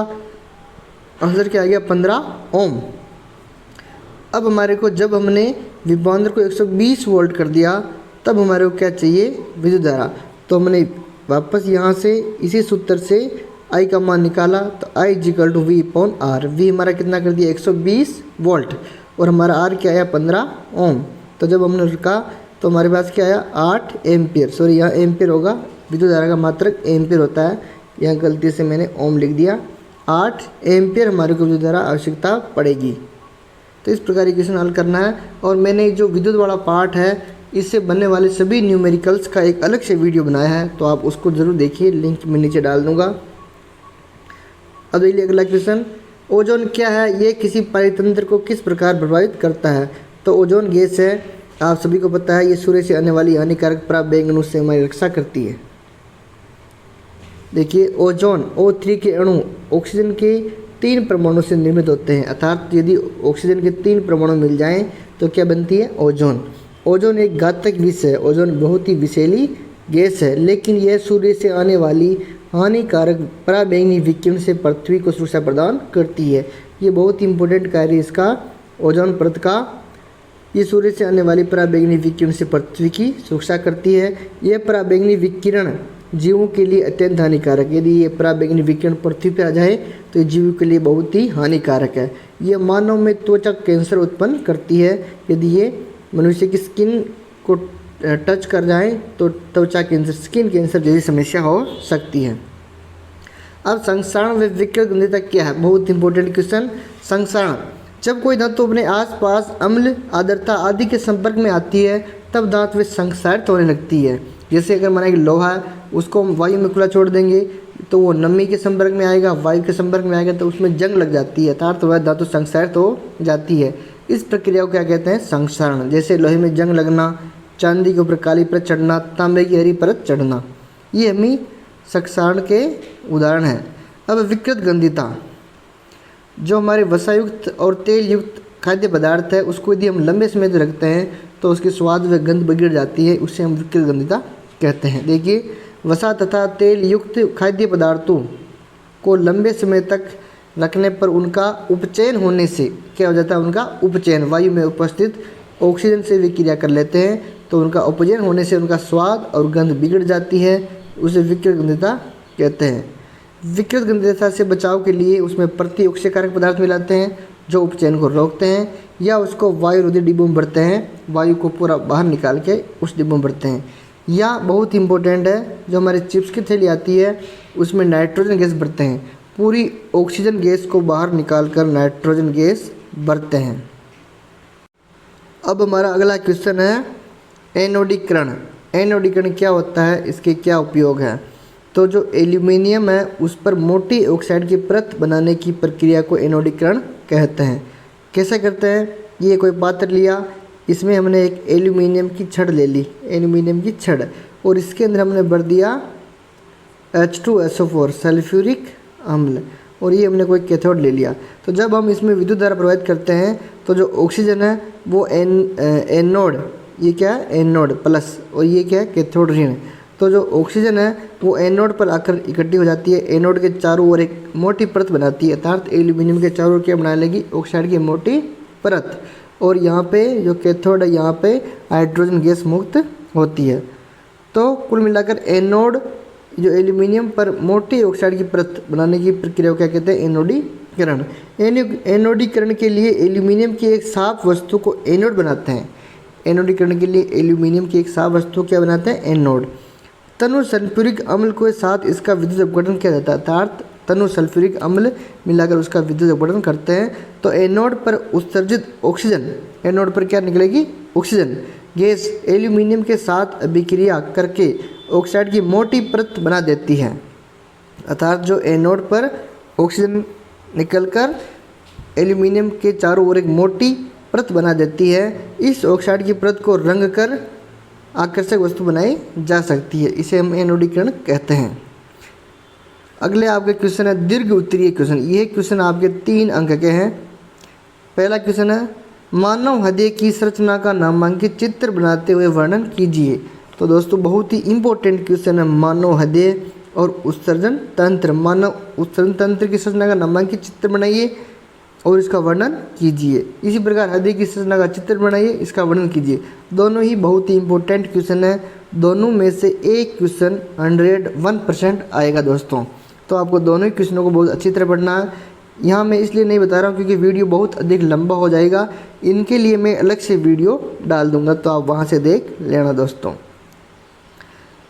आंसर क्या आ गया? 15 ओम। अब हमारे को जब हमने विभवांतर को 120 वोल्ट कर दिया तब हमारे को क्या चाहिए? विद्युत धारा। तो हमने वापस यहाँ से इसी सूत्र से I का मान निकाला तो I=V/R। V हमारा कितना कर दिया? 120 वोल्ट, और हमारा R क्या आया? 15 ओम। तो जब हमने रखा तो हमारे पास क्या आया? 8 एम्पियर। सॉरी यहाँ एम्पियर होगा, विद्युत धारा का मात्रक एम्पियर होता है, यहाँ गलती से मैंने ओम लिख दिया। 8 एम्पियर हमारे को विद्युत धारा आवश्यकता पड़ेगी। तो इस प्रकार इक्वेशन हल करना है। और मैंने जो विद्युत वाला पार्ट है इससे बनने वाले सभी न्यूमेरिकल्स का एक अलग से वीडियो बनाया है, तो आप उसको ज़रूर देखिए, लिंक मैं नीचे डाल दूँगा। अब देखिए अगला क्वेश्चन, ओजोन क्या है? ये किसी परितंत्र को किस प्रकार प्रभावित करता है? तो ओजोन गैस है, आप सभी को पता है, ये सूर्य से आने वाली हानिकारक पराबैंगनों से हमारी रक्षा करती है। देखिए ओजोन O3 के अणु ऑक्सीजन के 3 परमाणु से निर्मित होते हैं, अर्थात यदि ऑक्सीजन के 3 परमाणु मिल जाएं तो क्या बनती है? ओजोन। ओजोन एक घातक विष है। ओजोन बहुत ही विषैली गैस है, लेकिन यह सूर्य से आने वाली हानिकारक पराबैंगनी विकिरण से पृथ्वी को सुरक्षा प्रदान करती है। ये बहुत ही इंपॉर्टेंट कार्य इसका, ओजोन परत का। ये सूर्य से आने वाली पराबैंगनी विकिरण से पृथ्वी की सुरक्षा करती है। यह पराबैंगनी विकिरण जीवों के लिए अत्यंत हानिकारक है। यदि ये पराबैंगनी विकिरण पृथ्वी पर आ जाए तो ये जीवों के लिए बहुत ही हानिकारक है। यह मानव में त्वचा कैंसर उत्पन्न करती है। यदि ये मनुष्य की स्किन को टच कर जाए तो त्वचा कैंसर, स्किन कैंसर जैसी समस्या हो सकती है। अब संक्षारण व विकृत गंधता क्या है? बहुत इंपॉर्टेंट क्वेश्चन। संक्षारण, जब कोई धातु अपने आसपास अम्ल, आर्द्रता आदि के संपर्क में आती है तब धातु संक्षारित होने लगती है। जैसे अगर माना कि लोहा है, उसको हम वायु में खुला छोड़ देंगे तो वो नमी के संपर्क में आएगा, वायु के संपर्क में आएगा तो उसमें जंग लग जाती है, अर्थात वह धातु संक्षारित हो जाती है। इस प्रक्रिया को क्या कहते हैं? संक्षारण। जैसे लोहे में जंग लगना, चांदी के ऊपर काली परत चढ़ना, तांबे की हरी परत चढ़ना, ये हमें संक्षारण के उदाहरण हैं। अब विकृत गंधिता, जो हमारे वसायुक्त और तेल युक्त खाद्य पदार्थ है उसको यदि हम लंबे समय तक रखते हैं तो उसकी स्वाद व गंध बिगड़ जाती है, उससे हम विकृत गंधिता कहते हैं। देखिए, वसा तथा तेल युक्त खाद्य पदार्थों को लंबे समय तक रखने पर उनका उपचयन होने से क्या हो जाता है? उनका उपचयन, वायु में उपस्थित ऑक्सीजन से वे क्रिया कर लेते हैं तो उनका उपचयन होने से उनका स्वाद और गंध बिगड़ जाती है, उसे विकृत गंधिता कहते हैं। विकृत गंधिता से बचाव के लिए उसमें प्रति ऑक्सीकारक पदार्थ मिलाते हैं जो उपचयन को रोकते हैं, या उसको वायु रोधी डिब्बों में भरते हैं, वायु को पूरा बाहर निकाल के उस डिब्बों में भरते हैं। या बहुत इंपॉर्टेंट है, जो हमारे चिप्स की थैली आती है उसमें नाइट्रोजन गैस भरते हैं, पूरी ऑक्सीजन गैस को बाहर निकाल कर नाइट्रोजन गैस भरते हैं। अब हमारा अगला क्वेश्चन है एनोडीकरण। एनोडीकरण क्या होता है, इसके क्या उपयोग हैं? तो जो एल्यूमिनियम है उस पर मोटी ऑक्साइड की परत बनाने की प्रक्रिया को एनोडीकरण कहते हैं। कैसे करते हैं? ये कोई पात्र लिया, इसमें हमने एक एल्यूमिनियम की छड़ ले ली, एल्यूमिनियम की छड़, और इसके अंदर हमने भर दिया H2SO4 सल्फ्यूरिक अम्ल, और ये हमने कोई कैथोड ले लिया। तो जब हम इसमें विद्युत धारा प्रवाहित करते हैं तो जो ऑक्सीजन है वो एनोड, ये क्या है? एनोड प्लस, और ये क्या है? कैथोड ऋण। तो जो ऑक्सीजन है वो एनोड पर आकर इकट्ठी हो जाती है, एनोड के चारों ओर एक मोटी परत बनाती है, अर्थात एल्यूमिनियम के चारों ओर क्या बना लेगी? ऑक्साइड की मोटी परत, और यहाँ पे जो कैथोड है यहाँ पे हाइड्रोजन गैस मुक्त होती है। तो कुल मिलाकर एनोड जो एल्यूमिनियम पर मोटी ऑक्साइड की परत बनाने की प्रक्रिया को क्या कहते हैं? एनोडीकरण। एनोडीकरण के लिए एल्यूमिनियम की एक साफ वस्तु को एनोड बनाते हैं। एनोडीकरण के लिए एल्यूमिनियम की एक साफ वस्तु क्या बनाते हैं? एनोड। तनु सल्फ्यूरिक अम्ल के साथ इसका विद्युत अपघटन किया जाता है, अर्थात तनु सल्फ्यूरिक अम्ल मिलाकर उसका विद्युत अपघटन करते हैं तो एनोड पर उत्सर्जित ऑक्सीजन, एनोड पर क्या निकलेगी? ऑक्सीजन गैस एल्यूमिनियम के साथ अभिक्रिया करके ऑक्साइड की मोटी परत बना देती है, अर्थात जो एनोड पर ऑक्सीजन निकलकर एल्यूमिनियम के चारों ओर एक मोटी परत बना देती है। इस ऑक्साइड की परत को रंग कर आकर्षक वस्तु बनाई जा सकती है, इसे हम एनोडीकरण कहते हैं। अगले आपके क्वेश्चन है दीर्घ उत्तरीय क्वेश्चन। ये क्वेश्चन आपके 3 अंक के हैं। पहला क्वेश्चन है मानव हृदय की संरचना का नामांकित चित्र बनाते हुए वर्णन कीजिए। तो दोस्तों बहुत ही इंपॉर्टेंट क्वेश्चन है, मानव हृदय और उत्सर्जन तंत्र। मानव उत्सर्जन तंत्र की संरचना का नामांकित चित्र बनाइए और इसका वर्णन कीजिए। इसी प्रकार हृदय की संरचना का चित्र बनाइए, इसका वर्णन कीजिए। दोनों ही बहुत ही इंपॉर्टेंट क्वेश्चन है, दोनों में से एक क्वेश्चन 101% आएगा दोस्तों। तो आपको दोनों ही क्वेश्चनों को बहुत अच्छी तरह पढ़ना है। यहाँ मैं इसलिए नहीं बता रहा हूँ क्योंकि वीडियो बहुत अधिक लंबा हो जाएगा, इनके लिए मैं अलग से वीडियो डाल दूँगा, तो आप वहाँ से देख लेना दोस्तों।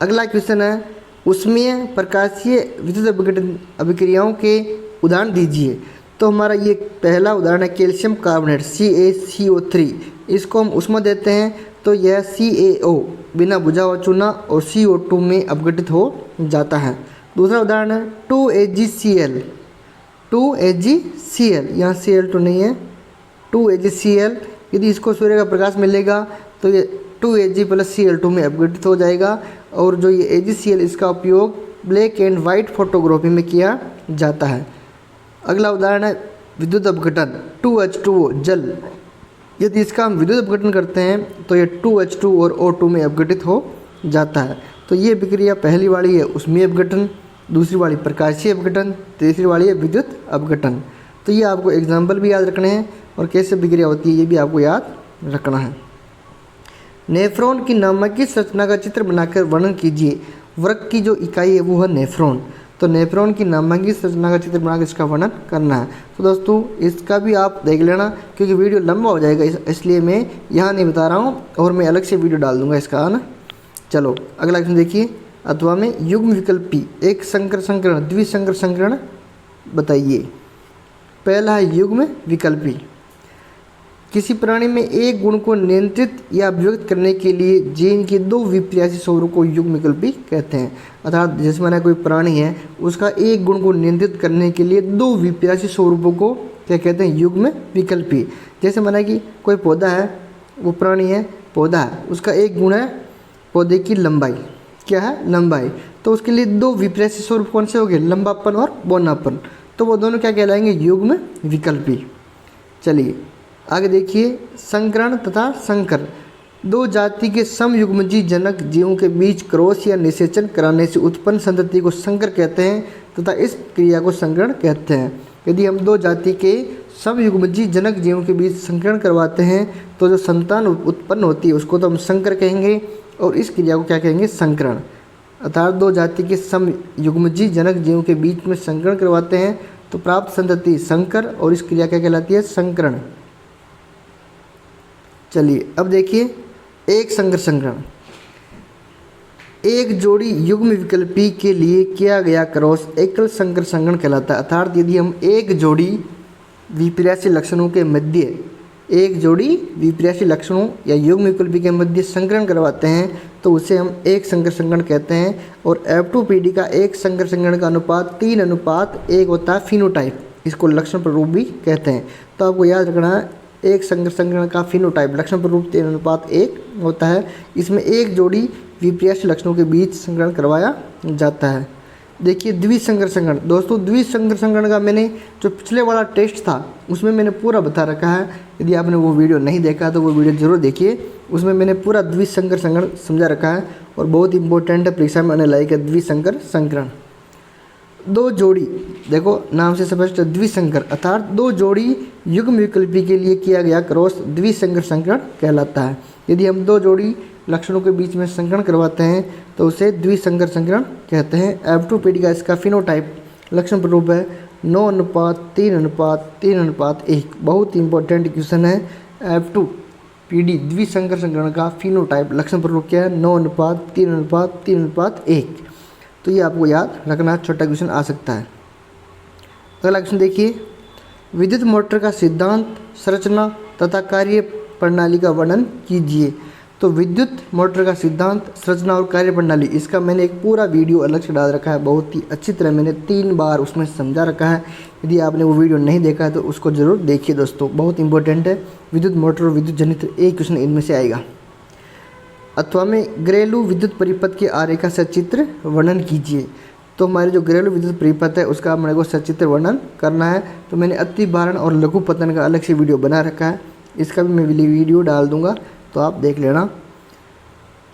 अगला क्वेश्चन है ऊष्मीय प्रकाशीय विद्युत अभिक्रियाओं के उदाहरण दीजिए। तो हमारा ये पहला उदाहरण है कैल्शियम कार्बोनेट CaCO3, इसको हम ऊष्मा देते हैं तो यह CaO बिना बुझा हुआ चूना और CO2 में अपघटित हो जाता है। दूसरा उदाहरण है 2AgCl, 2AgCl, यहाँ Cl2 नहीं है, 2AgCl, यदि इसको सूर्य का प्रकाश मिलेगा तो ये 2Ag + Cl2 में अपघटित हो जाएगा, और जो ये AgCl इसका उपयोग ब्लैक एंड वाइट फोटोग्राफी में किया जाता है। अगला उदाहरण है विद्युत अपघटन 2H2O जल, यदि इसका हम विद्युत अपघटन करते हैं तो ये 2H2 और O2 में अपघटित हो जाता है। तो ये प्रक्रिया पहली वाली है ऊष्मीय अपघटन, दूसरी वाली प्रकाशीय अपघटन, तीसरी वाली है विद्युत अपघटन। तो ये आपको एग्जाम्पल भी याद रखने हैं और कैसे प्रक्रिया होती है ये भी आपको याद रखना है। नेफ्रॉन की नामांकित संरचना का चित्र बनाकर वर्णन कीजिए। वर्ग की जो इकाई है वो है नेफ्रॉन, तो नेफ्रॉन की नामांकित संरचना का चित्र बनाकर इसका वर्णन करना है। तो दोस्तों इसका भी आप देख लेना क्योंकि वीडियो लंबा हो जाएगा, इसलिए मैं यहाँ नहीं बता रहा हूँ और मैं अलग से वीडियो डाल दूँगा इसका, है ना। चलो अगला क्वेश्चन देखिए, अथवा में युग्म विकल्पी एक संकर संकरण द्विसंकर संकरण बताइए। पहला है युग्म विकल्पी। किसी प्राणी में एक गुण को नियंत्रित या व्यक्त करने के लिए जीन के दो विपर्यासी स्वरूप को युग्मविकल्पी कहते हैं। अर्थात जैसे माना कोई प्राणी है, उसका एक गुण को नियंत्रित करने के लिए दो विपर्यासी स्वरूपों को क्या कहते हैं? युग्म विकल्पी। जैसे माना कि कोई पौधा है, वो प्राणी है, पौधा है, उसका एक गुण है पौधे की लंबाई, क्या है? लंबाई। तो उसके लिए दो विपर्यासी स्वरूप कौन से हो गए? लंबापन और बौनापन। तो वो दोनों क्या कहलाएंगे? युग्म विकल्पी। चलिए आगे देखिए, संकरण तथा संकर। दो जाति के समयुग्मजी जनक जीवों के बीच क्रॉस या निषेचन कराने से उत्पन्न संतति को संकर कहते हैं तथा इस क्रिया को संकरण कहते हैं। यदि हम दो जाति के समयुग्मजी जनक जीवों के बीच संकरण करवाते हैं तो जो संतान उत्पन्न होती है उसको तो हम संकर कहेंगे, और इस क्रिया को क्या कहेंगे? संकरण। अर्थात दो जाति के समयुग्मजी जनक जीवों के बीच में संकरण करवाते हैं तो प्राप्त संतति संकर, और इस क्रिया क्या कहलाती है? संकरण। चलिए अब देखिए, एक संकर संकरण। एक जोड़ी युग्म विकल्पी के लिए किया गया क्रॉस एकल संकर संकरण कहलाता है। अर्थात यदि हम एक जोड़ी विपर्यासी लक्षणों के मध्य, एक जोड़ी विपर्यासी लक्षणों या युग्म विकल्पी के मध्य संकरण करवाते हैं तो उसे हम एक संकर संकरण कहते हैं। और F2PD का एक संकर संकरण का अनुपात 3:1 होता है फिनोटाइप, इसको लक्षण प्ररूप भी कहते हैं। तो आपको याद रखना है, एक संकर संकरण का फिनोटाइप लक्षण प्ररूप 3:1 होता है। इसमें एक जोड़ी विपर्यासी लक्षणों के बीच संकरण करवाया जाता है। देखिए द्विसंकर संकरण। दोस्तों द्विसंकर संकरण का मैंने जो पिछले वाला टेस्ट था उसमें मैंने पूरा बता रखा है। यदि आपने वो वीडियो नहीं देखा तो वो वीडियो जरूर देखिए, उसमें मैंने पूरा द्विसंकर संकरण समझा रखा है और बहुत इंपॉर्टेंट है, परीक्षा में आने लायक है द्विसंकर संकरण। दो जोड़ी, देखो नाम से स्पष्ट, द्विसंकर अर्थात दो जोड़ी युग्म विकल्पी के लिए किया गया क्रॉस द्विसंकर संकरण कहलाता है। यदि हम दो जोड़ी लक्षणों के बीच में संकरण करवाते हैं तो उसे द्विसंकर संकरण कहते हैं। F2PD का इसका फिनोटाइप लक्षण प्ररूप है 9:3:3:1। बहुत इंपॉर्टेंट क्वेश्चन है। F2PD द्विसंकर संकरण का फिनोटाइप लक्षण प्ररूप क्या है? 9:3:3:1। तो ये आपको याद रखना, छोटा क्वेश्चन आ सकता है। अगला क्वेश्चन देखिए, विद्युत मोटर का सिद्धांत, संरचना तथा कार्य प्रणाली का वर्णन कीजिए। तो विद्युत मोटर का सिद्धांत, संरचना और कार्य प्रणाली, इसका मैंने एक पूरा वीडियो अलग से डाल रखा है, बहुत ही अच्छी तरह मैंने 3 बार उसमें समझा रखा है। यदि आपने वो वीडियो नहीं देखा है तो उसको ज़रूर देखिए दोस्तों, बहुत इंपॉर्टेंट है। विद्युत मोटर और विद्युत जनित्र, एक क्वेश्चन इनमें से आएगा। अथवा में घरेलू विद्युत परिपथ के आरेखा सचित्र वर्णन कीजिए। तो हमारे जो घरेलू विद्युत परिपथ है उसका मेरे को सचित्र वर्णन करना है। तो मैंने अति भारण और लघु पतन का अलग से वीडियो बना रखा है, इसका भी मैं वीडियो डाल दूंगा तो आप देख लेना।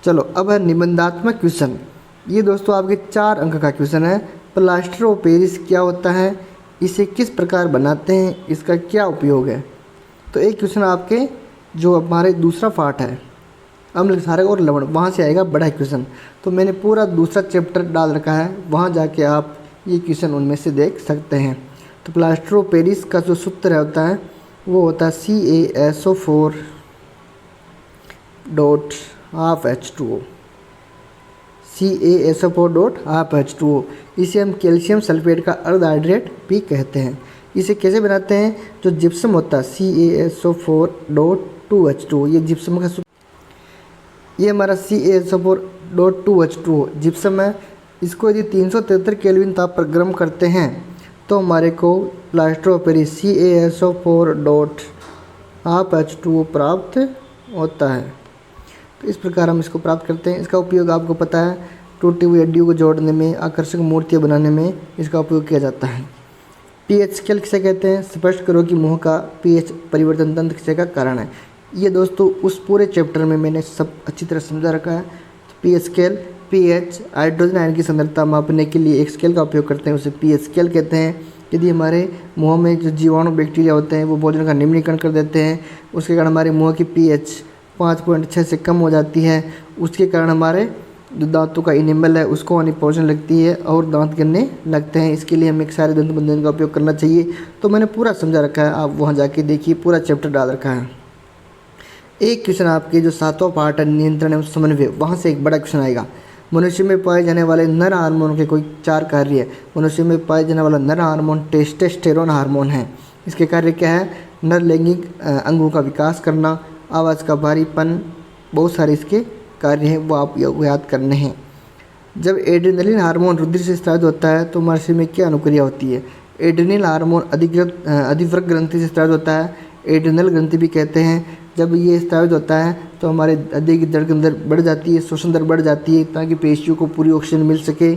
चलो अब है निबंधात्मक क्वेश्चन। ये दोस्तों आपके 4 अंक का क्वेश्चन है। प्लास्टर ऑफ पेरिस क्या होता है, इसे किस प्रकार बनाते हैं, इसका क्या उपयोग है। तो एक क्वेश्चन आपके जो हमारे दूसरा पार्ट है अम्ल क्षारक और लवण, वहाँ से आएगा बड़ा क्वेश्चन। तो मैंने पूरा दूसरा चैप्टर डाल रखा है, वहाँ जाके आप ये क्वेश्चन उनमें से देख सकते हैं। तो प्लास्टर ऑफ पेरिस का जो सूत्र होता है वो होता है CaSO4.12H2O, CaSO4.12H2O। इसे हम कैल्शियम सल्फेट का अर्धहाइड्रेट भी कहते हैं। इसे कैसे बनाते हैं? जो जिप्सम होता है CaSO4.2H2O, ये जिप्सम का, ये हमारा CaSO4.2H2O जिप्सम है। इसको यदि 373 केल्विन ताप पर गर्म करते हैं तो हमारे को प्लास्टर ऑफ पेरिस CaSO4.12H2O प्राप्त होता है। तो इस प्रकार हम इसको प्राप्त करते हैं। इसका उपयोग आपको पता है, टूटी हुई हड्डियों को जोड़ने में, आकर्षक मूर्तियाँ बनाने में इसका उपयोग किया जाता है। पीएच स्केल किसे कहते हैं? स्पष्ट करो कि मुँह का पीएच परिवर्तन तंत्र किसे का कारण है। ये दोस्तों उस पूरे चैप्टर में मैंने सब अच्छी तरह समझा रखा है। PH scale, pH hydrogen ion की सांद्रता मापने के लिए एक स्केल का उपयोग करते हैं, उसे पीएच स्केल कहते हैं। यदि हमारे मुँह में जो जीवाणु बैक्टीरिया होते हैं वो भोजन का निम्नीकरण कर देते हैं, उसके कारण हमारे मुँह की पीएच 5.6 से कम हो जाती है। उसके कारण हमारे जो दांतों का इनेमल है उसको हानि पहुँचने लगती है और दांत गिरने लगते हैं। इसके लिए हमें एक सारे दंत मंजन का उपयोग करना चाहिए। तो मैंने पूरा समझा रखा है, आप वहाँ जाके देखिए, पूरा चैप्टर डाल रखा है। एक क्वेश्चन आपके जो 7वां पार्ट है नियंत्रण एवं समन्वय, वहाँ से एक बड़ा क्वेश्चन आएगा। मनुष्य में पाए जाने वाले नर हार्मोन के कोई 4 कार्य है। मनुष्य में पाए जाने वाला नर हार्मोन टेस्टोस्टेरोन हार्मोन है। इसके कार्य क्या है? नर लैंगिक अंगों का विकास करना, आवाज़ का भारीपन, बहुत सारे इसके कार्य हैं वो आप याद करने हैं। जब एड्रेनलिन हार्मोन रुधिर से स्रावित होता है तो हमारे शरीर में क्या अनुक्रिया होती है? एड्रेनल हार्मोन अधिवृक्क ग्रंथि से स्रावित होता है, एड्रेनल ग्रंथि भी कहते हैं। जब ये स्रावित होता है तो हमारे हृदय की धड़कन दर बढ़ जाती है, श्वसन दर बढ़ जाती है ताकि पेशियों को पूरी ऑक्सीजन मिल सके,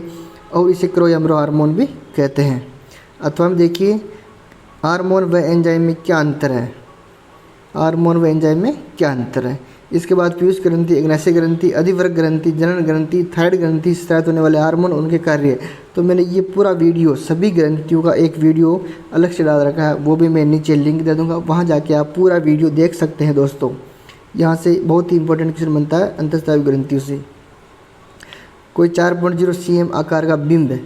और इसे क्रोयाम्रो हार्मोन भी कहते हैं। अथवा हम देखिए हार्मोन व एंजाइम में क्या अंतर है, हार्मोन व एंजाइम में क्या अंतर है। इसके बाद पीयूष ग्रंथि, अग्नाशय ग्रंथि, अधिवृक्क ग्रंथि, जनन ग्रंथि, थायराइड ग्रंथि से स्रावित होने वाले हार्मोन, उनके कार्य। तो मैंने ये पूरा वीडियो सभी ग्रंथियों का एक वीडियो अलग से डाल रखा है, वो भी मैं नीचे लिंक दे दूँगा, वहाँ जाके आप पूरा वीडियो देख सकते हैं दोस्तों। यहाँ से बहुत ही इंपॉर्टेंट क्वेश्चन बनता है अंतःस्रावी ग्रंथियों से। कोई 4.0 cm आकार का बिंब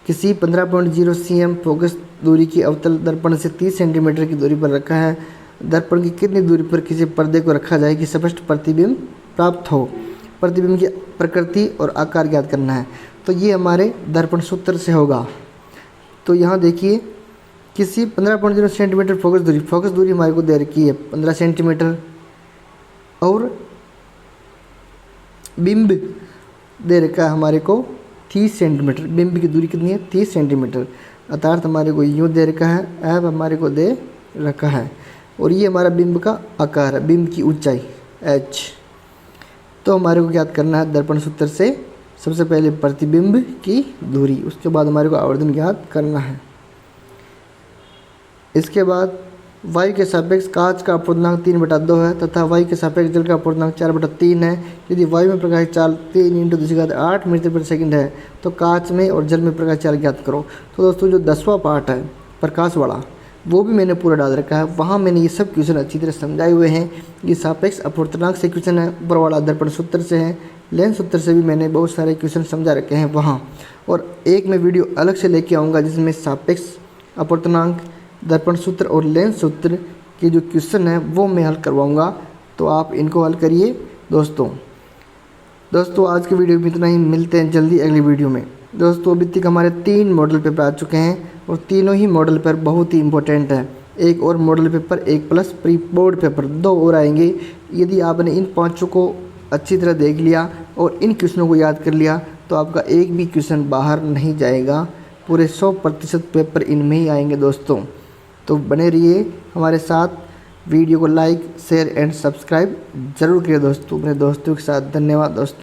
किसी 15.0 cm फोकस दूरी की अवतल दर्पण से 30 सेंटीमीटर की दूरी पर रखा है। दर्पण की कितनी दूरी पर किसी पर्दे को रखा जाए कि स्पष्ट प्रतिबिंब प्राप्त हो? प्रतिबिंब की प्रकृति और आकार ज्ञात करना है। तो ये हमारे दर्पण सूत्र से होगा। तो यहाँ देखिए किसी 15.0 सेंटीमीटर फोकस दूरी हमारे को दे रखी है 15 सेंटीमीटर, और बिंब दे रखा है हमारे को 30 सेंटीमीटर। बिंब की दूरी कितनी है? 30 सेंटीमीटर। अर्थात हमारे को यूँ दे रखा है, ऐप हमारे को दे रखा है, और ये हमारा बिंब का आकार है, बिंब की ऊंचाई h। तो हमारे को ज्ञात करना है दर्पण सूत्र से सबसे पहले प्रतिबिंब की दूरी, उसके बाद हमारे को आवर्धन ज्ञात करना है। इसके बाद वायु के सापेक्ष कांच का अपूर्णांक 3/2 है तथा वायु के सापेक्ष जल का अपूर्णांक 4/3 है। यदि वायु में प्रकाश चाल 3 × 10⁸ मीटर पर सेकंड है तो कांच में और जल में प्रकाश चाल ज्ञात करो। तो दोस्तों जो 10वां पार्ट है प्रकाश वाला, वो भी मैंने पूरा डाल रखा है, वहाँ मैंने ये सब क्वेश्चन अच्छी तरह समझाए हुए हैं। ये सापेक्ष अपूर्णांक से क्वेश्चन है, ऊपर वाला दर्पण सूत्र से है, लेंस सूत्र से भी मैंने बहुत सारे क्वेश्चन समझा रखे हैं वहाँ। और एक मैं वीडियो अलग से लेके आऊँगा जिसमें सापेक्ष अपूर्णांक, दर्पण सूत्र और लेंस सूत्र के जो क्वेश्चन है वो मैं हल करवाऊँगा, तो आप इनको हल करिए दोस्तों आज के वीडियो में इतना ही, मिलते हैं जल्दी अगली वीडियो में। दोस्तों अभी तक हमारे 3 मॉडल पेपर आ चुके हैं और तीनों ही मॉडल पेपर बहुत ही इंपॉर्टेंट है। एक और मॉडल पेपर, एक प्लस प्री बोर्ड पेपर 2 और आएंगे। यदि आपने इन 5 को अच्छी तरह देख लिया और इन क्वेश्चनों को याद कर लिया तो आपका एक भी क्वेश्चन बाहर नहीं जाएगा, पूरे 100% पेपर इनमें ही आएंगे दोस्तों। तो बने रहिए हमारे साथ, वीडियो को लाइक शेयर एंड सब्सक्राइब जरूर करिए दोस्तों, मेरे दोस्तों के साथ। धन्यवाद दोस्तों।